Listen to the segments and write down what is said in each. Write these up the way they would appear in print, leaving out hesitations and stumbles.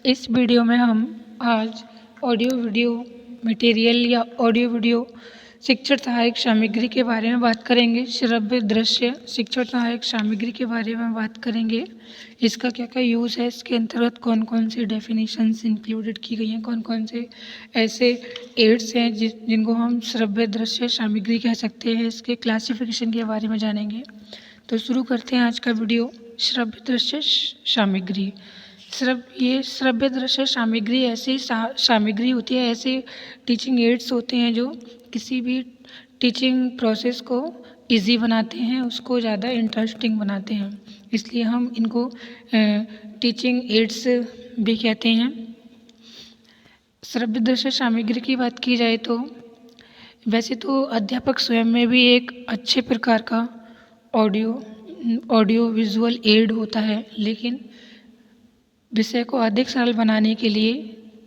इस वीडियो में हम आज ऑडियो वीडियो मटेरियल या ऑडियो वीडियो शिक्षण सहायक सामग्री के बारे में बात करेंगे। श्रव्य दृश्य शिक्षण सहायक सामग्री के बारे में बात करेंगे। इसका क्या क्या यूज़ है, इसके अंतर्गत कौन कौन सी डेफिनेशंस इंक्लूडेड की गई हैं, कौन कौन से ऐसे एड्स हैं जिनको हम श्रव्य दृश्य सामग्री कह सकते हैं। इसके क्लासिफिकेशन के बारे में जानेंगे। तो शुरू करते हैं आज का वीडियो। श्रव्य दृश्य सामग्री। ये श्रव्य दृश्य सामग्री ऐसी सामग्री होती है, ऐसे टीचिंग एड्स होते हैं जो किसी भी टीचिंग प्रोसेस को इजी बनाते हैं, उसको ज़्यादा इंटरेस्टिंग बनाते हैं, इसलिए हम इनको टीचिंग एड्स भी कहते हैं। श्रव्य दृश्य सामग्री की बात की जाए तो वैसे तो अध्यापक स्वयं में भी एक अच्छे प्रकार का ऑडियो विजुअल एड होता है, लेकिन विषय को अधिक सरल बनाने के लिए,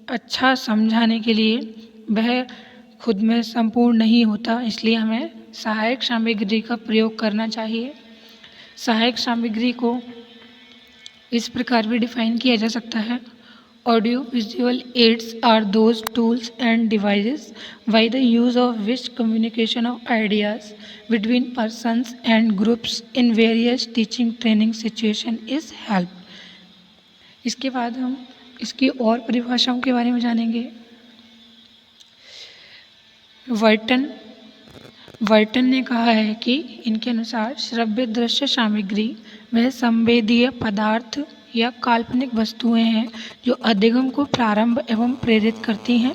अच्छा समझाने के लिए वह खुद में संपूर्ण नहीं होता, इसलिए हमें सहायक सामग्री का प्रयोग करना चाहिए। सहायक सामग्री को इस प्रकार भी डिफाइन किया जा सकता है। Audio visual aids are those tools and devices by the use of which communication of ideas between persons and groups in various teaching training situation is help. इसके बाद हम इसकी और परिभाषाओं के बारे में जानेंगे। वर्टन ने कहा है कि इनके अनुसार श्रव्य दृश्य सामग्री वह संवेदीय पदार्थ या काल्पनिक वस्तुएं हैं जो अधिगम को प्रारंभ एवं प्रेरित करती हैं,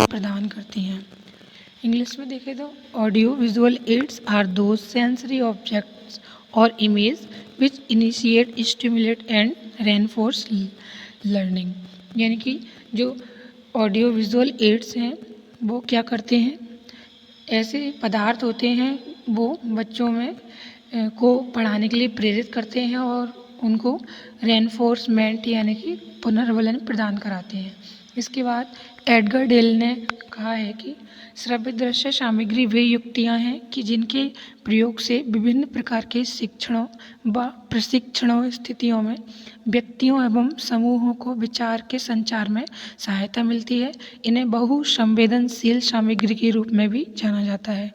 प्रदान करती हैं। इंग्लिश में देखें तो audio visual aids are those sensory objects और image which initiate, stimulate and reinforce learning. यानी कि जो ऑडियो विजुअल एड्स हैं वो क्या करते हैं, ऐसे पदार्थ होते हैं वो बच्चों में को पढ़ाने के लिए प्रेरित करते हैं और उनको रेनफोर्समेंट यानी कि पुनर्बलन प्रदान कराते हैं। इसके बाद एडगर डेल ने कहा है कि श्रव्य दृश्य सामग्री वे युक्तियाँ हैं कि जिनके प्रयोग से विभिन्न प्रकार के शिक्षणों व प्रशिक्षणों स्थितियों में व्यक्तियों एवं समूहों को विचार के संचार में सहायता मिलती है। इन्हें बहुसंवेदनशील सामग्री के रूप में भी जाना जाता है।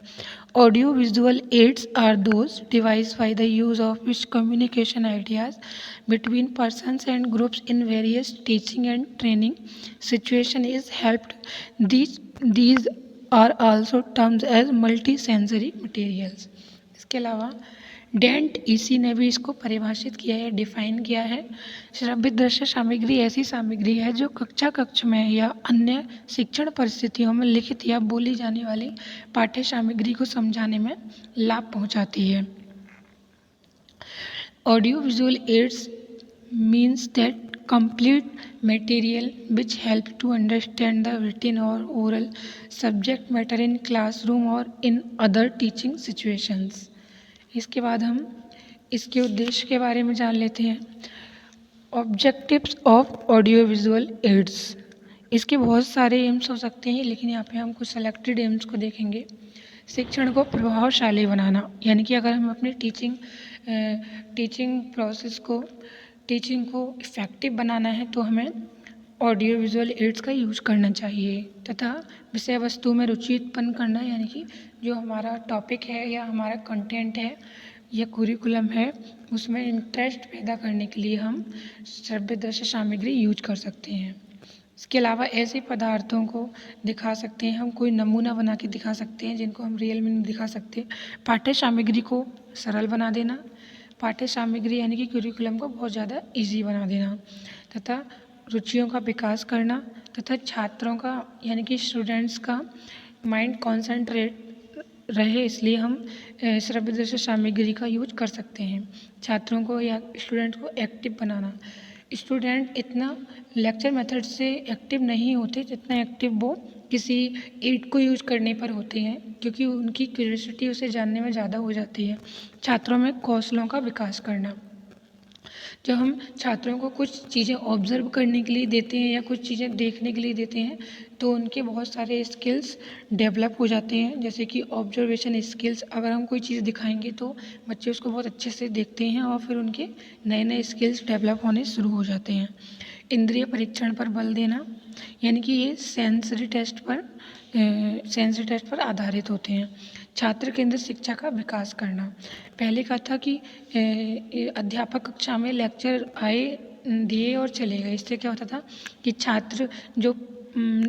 Audio visual aids are those devised by the use of which communication ideas between persons and groups in various teaching and training situation is helped. These are also termed as multisensory materials. इसके अलावा dent EC ने भी इसको परिभाषित किया है, define किया है। श्रव्य दृश्य सामग्री ऐसी सामग्री है जो कक्ष में या अन्य शिक्षण परिस्थितियों में लिखित या बोली जाने वाली पाठ्य सामग्री को समझाने में लाभ पहुंचाती है। Audio visual ads means that complete material which help to understand the written or oral subject matter in classroom or in other teaching situations. इसके बाद हम इसके उद्देश्य के बारे में जान लेते हैं। Objectives of audio visual ads, इसके बहुत सारे एम्स हो सकते हैं, लेकिन यहाँ पे हम कुछ सेलेक्टेड एम्स को देखेंगे। शिक्षण को प्रभावशाली बनाना, यानी कि अगर हम अपनी टीचिंग प्रोसेस को, टीचिंग को इफ़ेक्टिव बनाना है तो हमें ऑडियो विजुअल एड्स का यूज करना चाहिए। तथा विषय वस्तु में रुचि उत्पन्न करना, यानी कि जो हमारा टॉपिक है या हमारा कंटेंट है या कुरिकुलम है उसमें इंटरेस्ट पैदा करने के लिए हम श्रव्य दृश्य सामग्री यूज कर सकते हैं। इसके अलावा ऐसे पदार्थों को दिखा सकते हैं, हम कोई नमूना बना के दिखा सकते हैं जिनको हम रियल में नहीं दिखा सकते। पाठ्य सामग्री को सरल बना देना, पाठ्य सामग्री यानी कि कुरिकुलम को बहुत ज़्यादा इजी बना देना, तथा रुचियों का विकास करना, तथा छात्रों का यानी कि स्टूडेंट्स का माइंड कॉन्सेंट्रेट रहे, इसलिए हम श्रव्य दृश्य सामग्री का यूज कर सकते हैं। छात्रों को या स्टूडेंट को एक्टिव बनाना, स्टूडेंट इतना लेक्चर मेथड से एक्टिव नहीं होते जितना एक्टिव वो किसी एड को यूज करने पर होते हैं, क्योंकि उनकी क्यूरियोसिटी उसे जानने में ज़्यादा हो जाती है। छात्रों में कौशलों का विकास करना, जब हम छात्रों को कुछ चीज़ें ऑब्ज़र्व करने के लिए देते हैं या कुछ चीज़ें देखने के लिए देते हैं तो उनके बहुत सारे स्किल्स डेवलप हो जाते हैं, जैसे कि ऑब्जर्वेशन स्किल्स। अगर हम कोई चीज़ दिखाएंगे तो बच्चे उसको बहुत अच्छे से देखते हैं और फिर उनके नए नए स्किल्स डेवलप होने शुरू हो जाते हैं। इंद्रिय परीक्षण पर बल देना, यानी कि ये सेंसरी टेस्ट पर आधारित होते हैं। छात्र केंद्रित शिक्षा का विकास करना। पहले कहा था कि अध्यापक कक्षा में लेक्चर आए, दिए और चले गए। इससे क्या होता था कि छात्र जो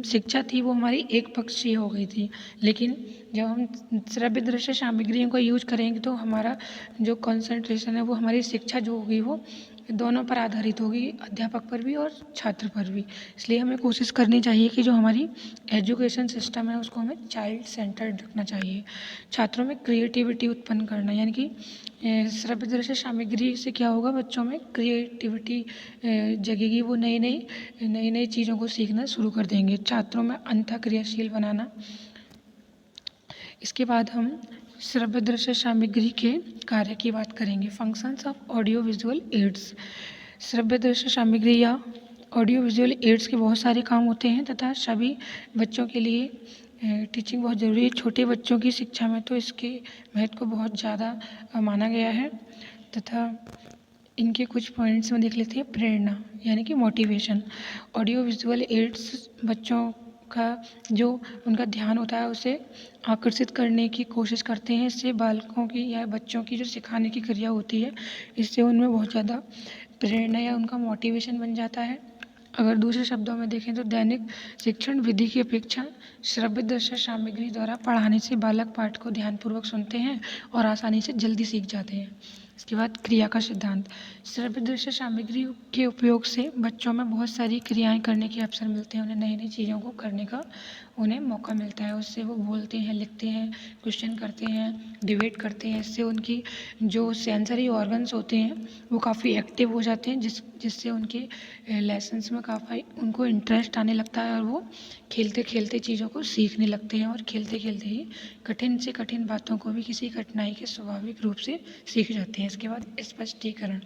शिक्षा थी वो हमारी एक पक्षीय हो गई थी। लेकिन जब हम श्रव्य दृश्य सामग्रियों का यूज करेंगे तो हमारा जो कंसंट्रेशन है वो हमारी शिक्षा जो होगी वो दोनों पर आधारित होगी, अध्यापक पर भी और छात्र पर भी। इसलिए हमें कोशिश करनी चाहिए कि जो हमारी एजुकेशन सिस्टम है उसको हमें चाइल्ड सेंटर्ड रखना चाहिए। छात्रों में क्रिएटिविटी उत्पन्न करना, यानी कि श्रव्य दृश्य सामग्री से क्या होगा, बच्चों में क्रिएटिविटी जगेगी, वो नई नई चीज़ों को सीखना शुरू कर देंगे। छात्रों में अंतःक्रियाशील बनाना। इसके बाद हम श्रव्य दृश्य सामग्री के कार्य की बात करेंगे। Functions of audio visual ads. श्रव्य दृश्य सामग्री या ऑडियो विजुअल एड्स के बहुत सारे काम होते हैं तथा सभी बच्चों के लिए टीचिंग बहुत ज़रूरी है। छोटे बच्चों की शिक्षा में तो इसके महत्व को बहुत ज़्यादा माना गया है तथा इनके कुछ पॉइंट्स में देख लेते हैं। प्रेरणा, यानी कि मोटिवेशन। ऑडियो विजुअल एड्स बच्चों का जो उनका ध्यान होता है उसे आकर्षित करने की कोशिश करते हैं। इससे बालकों की या बच्चों की जो सिखाने की क्रिया होती है इससे उनमें बहुत ज़्यादा प्रेरणा या उनका मोटिवेशन बन जाता है। अगर दूसरे शब्दों में देखें तो दैनिक शिक्षण विधि की अपेक्षा श्रव्य दृश्य सामग्री द्वारा पढ़ाने से बालक पाठ को ध्यानपूर्वक सुनते हैं और आसानी से जल्दी सीख जाते हैं। इसके बाद क्रिया का सिद्धांत। श्रव्य दृश्य सामग्री के उपयोग से बच्चों में बहुत सारी क्रियाएं करने के अवसर मिलते हैं। उन्हें नई नई चीज़ों को करने का उन्हें मौका मिलता है। उससे वो बोलते हैं, लिखते हैं, क्वेश्चन करते हैं, डिबेट करते हैं। इससे उनकी जो सेंसरी ऑर्गन्स होते हैं वो काफ़ी एक्टिव हो जाते हैं, जिससे उनके लेसन्स में काफ़ी उनको इंटरेस्ट आने लगता है और वो खेलते खेलते चीज़ों को सीखने लगते हैं और खेलते खेलते ही कठिन से कठिन बातों को भी किसी कठिनाई के स्वाभाविक रूप से सीख जाते हैं। इसके बाद स्पष्टीकरण।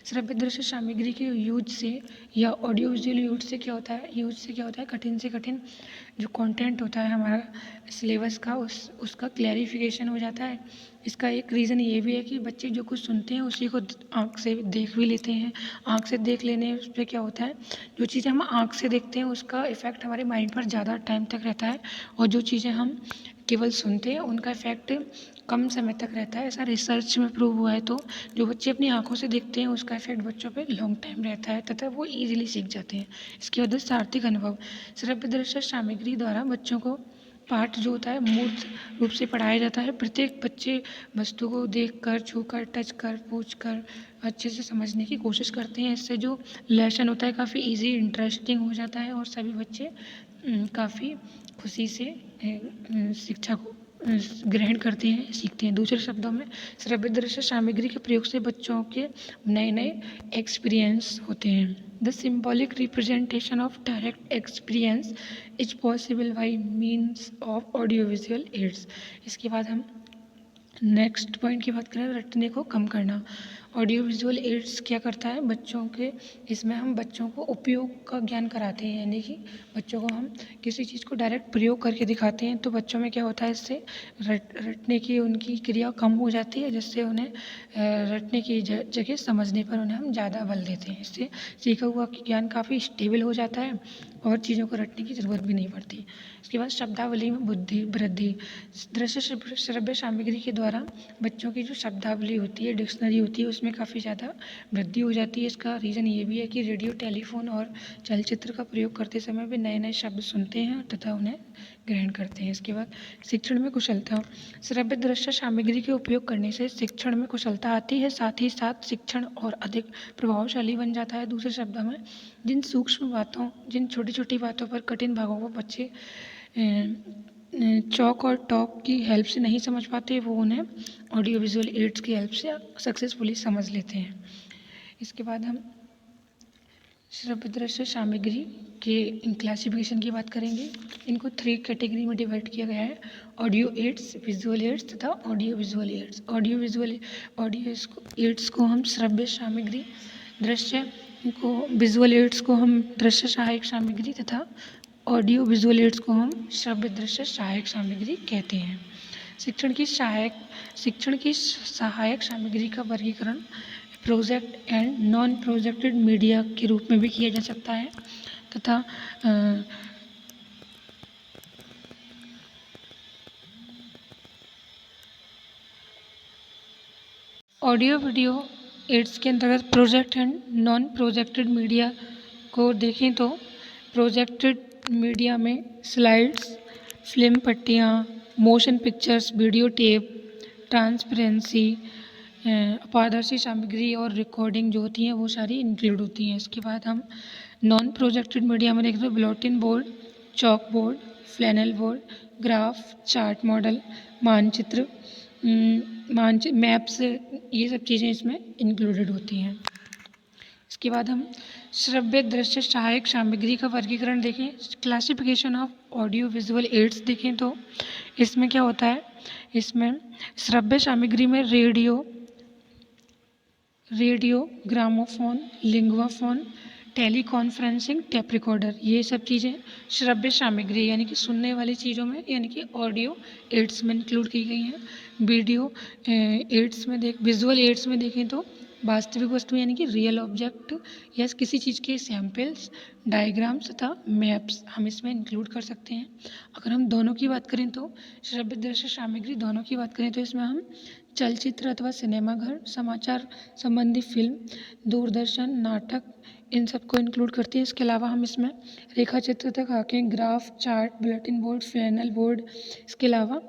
श्रव्य दृश्य सामग्री के यूज से या ऑडियो विजुअल यूज से क्या होता है, कठिन से कठिन जो कंटेंट होता है हमारा सिलेबस का उसका क्लैरिफिकेशन हो जाता है। इसका एक रीज़न ये भी है कि बच्चे जो कुछ सुनते हैं उसी को आँख से देख भी लेते हैं। आँख से देख लेने पे क्या होता है, जो चीज़ें हम आँख से देखते हैं उसका इफ़ेक्ट हमारे माइंड पर ज़्यादा टाइम तक रहता है और जो चीज़ें हम केवल सुनते हैं उनका इफ़ेक्ट कम समय तक रहता है। ऐसा रिसर्च में प्रूव हुआ है। तो जो बच्चे अपनी आँखों से देखते हैं उसका इफ़ेक्ट बच्चों पे लॉन्ग टाइम रहता है तथा वो ईजिली सीख जाते हैं। इसके बाद सार्थक अनुभव। श्रव्य दृश्य सामग्री द्वारा बच्चों को पाठ जो होता है मूर्त रूप से पढ़ाया जाता है। प्रत्येक बच्चे वस्तु को देख कर, छू कर, टच कर, पूछ कर अच्छे से समझने की कोशिश करते हैं। इससे जो लेसन होता है काफ़ी इजी, इंटरेस्टिंग हो जाता है और सभी बच्चे काफ़ी खुशी से शिक्षा को ग्रहण करते हैं, सीखते हैं। दूसरे शब्दों में श्रव्य दृश्य सामग्री के प्रयोग से बच्चों के नए नए एक्सपीरियंस होते हैं। The symbolic representation of direct experience is possible by means of audio visual ads. इसके बाद हम नेक्स्ट पॉइंट की बात करें, रटने को कम करना। ऑडियो विजुअल एड्स क्या करता है, बच्चों के इसमें हम बच्चों को उपयोग का ज्ञान कराते हैं, यानी कि बच्चों को हम किसी चीज़ को डायरेक्ट प्रयोग करके दिखाते हैं तो बच्चों में क्या होता है, इससे रटने की उनकी क्रिया कम हो जाती है, जिससे उन्हें रटने की जगह समझने पर उन्हें हम ज़्यादा बल देते हैं। इससे सीखा हुआ ज्ञान काफ़ी स्टेबल हो जाता है और चीज़ों को रटने की ज़रूरत भी नहीं पड़ती। इसके बाद शब्दावली में बुद्धि वृद्धि। दृश्य श्रव्य सामग्री के द्वारा बच्चों की जो शब्दावली होती है, डिक्शनरी होती है, उसमें काफ़ी ज़्यादा वृद्धि हो जाती है। इसका रीज़न ये भी है कि रेडियो, टेलीफोन और चलचित्र का प्रयोग करते समय वे नए नए शब्द सुनते हैं तथा उन्हें ग्रहण करते हैं। इसके बाद शिक्षण में कुशलता। श्रव्य दृश्य सामग्री के उपयोग करने से शिक्षण में कुशलता आती है, साथ ही साथ शिक्षण और अधिक प्रभावशाली बन जाता है। दूसरे शब्दों में जिन सूक्ष्म बातों, जिन छोटी छोटी बातों पर कठिन भागों को बच्चे चॉक और टॉक की हेल्प से नहीं समझ पाते, वो उन्हें ऑडियो विजुअल एड्स की हेल्प से सक्सेसफुली समझ लेते हैं। इसके बाद हम श्रव्य दृश्य सामग्री के क्लासिफिकेशन की बात करेंगे। इनको 3 कैटेगरी में डिवाइड किया गया है, ऑडियो एड्स, विजुअल एड्स तथा audio visual aids. Audio aids को हम श्रव्य सामग्री दृश्य को विजुअल एड्स को हम दृश्य सहायक सामग्री तथा ऑडियो विजुअल एड्स को हम श्रव्य दृश्य सहायक सामग्री कहते हैं। शिक्षण की सहायक सामग्री का वर्गीकरण project and non projected media के रूप में भी किया जा सकता है तथा ऑडियो वीडियो एड्स के अंतर्गत project and non projected media को देखें तो प्रोजेक्टेड मीडिया में स्लाइड्स, फिल्म पट्टियाँ, motion pictures, video tape, transparency, अपारदर्शी सामग्री और रिकॉर्डिंग जो होती हैं वो सारी इंक्लूड होती हैं। इसके बाद हम नॉन प्रोजेक्टेड मीडिया में देखें तो bulletin board, chalk board, flannel board, graph, chart model, मानचित्र, मैप्स, ये सब चीज़ें इसमें इंक्लूडेड होती हैं। इसके बाद हम श्रव्य दृश्य सहायक सामग्री का वर्गीकरण देखें, classification of audio visual ads देखें तो इसमें क्या होता है, इसमें श्रव्य सामग्री में radio, gramophone, linguaphone, teleconferencing, tape recorder, ये सब चीज़ें श्रव्य सामग्री यानी कि सुनने वाली चीज़ों में यानी कि ऑडियो एड्स में इंक्लूड की गई हैं। वीडियो एड्स में विजुअल एड्स में देखें तो वास्तविक वस्तु यानी कि रियल ऑब्जेक्ट या किसी चीज़ के सैम्पल्स, डायग्राम्स तथा मैप्स हम इसमें इंक्लूड कर सकते हैं। अगर हम दोनों की बात करें तो श्रव्य दृश्य सामग्री दोनों की बात करें तो इसमें हम चलचित्र अथवा सिनेमाघर, समाचार संबंधी फिल्म, दूरदर्शन, नाटक, इन सबको इंक्लूड करती है। इसके अलावा हम इसमें रेखा चित्र तक आके graph, chart, bulletin board, flannel board, इसके अलावा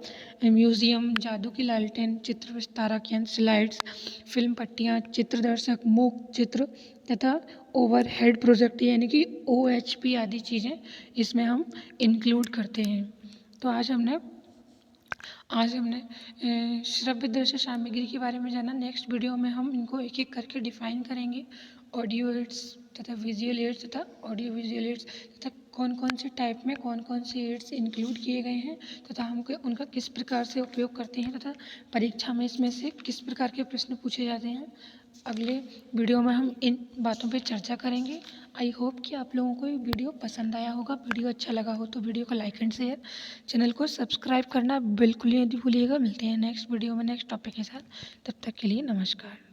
म्यूज़ियम, जादू की लालटेन, चित्र विस्तारक यंत्र, स्लाइड्स, फिल्म पट्टियाँ, चित्रदर्शक, मूक चित्र तथा ओवरहेड प्रोजेक्ट यानी कि OHP आदि चीज़ें इसमें हम इंक्लूड करते हैं। तो आज हमने श्रव्य दृश्य सामग्री के बारे में जाना। नेक्स्ट वीडियो में हम इनको एक एक करके डिफाइन करेंगे, ऑडियो एड्स तथा विजुअल एड्स तथा ऑडियो विजुअल एड्स तथा कौन कौन से टाइप में कौन कौन से एड्स इंक्लूड किए गए हैं तथा हमको उनका किस प्रकार से उपयोग करते हैं तथा परीक्षा में इसमें से किस प्रकार के प्रश्न पूछे जाते हैं। अगले वीडियो में हम इन बातों पे चर्चा करेंगे। आई होप कि आप लोगों को ये वीडियो पसंद आया होगा। वीडियो अच्छा लगा हो तो वीडियो को लाइक एंड शेयर, चैनल को सब्सक्राइब करना बिल्कुल ही नहीं भूलिएगा। मिलते हैं नेक्स्ट वीडियो में नेक्स्ट टॉपिक के साथ, तब तक के लिए नमस्कार।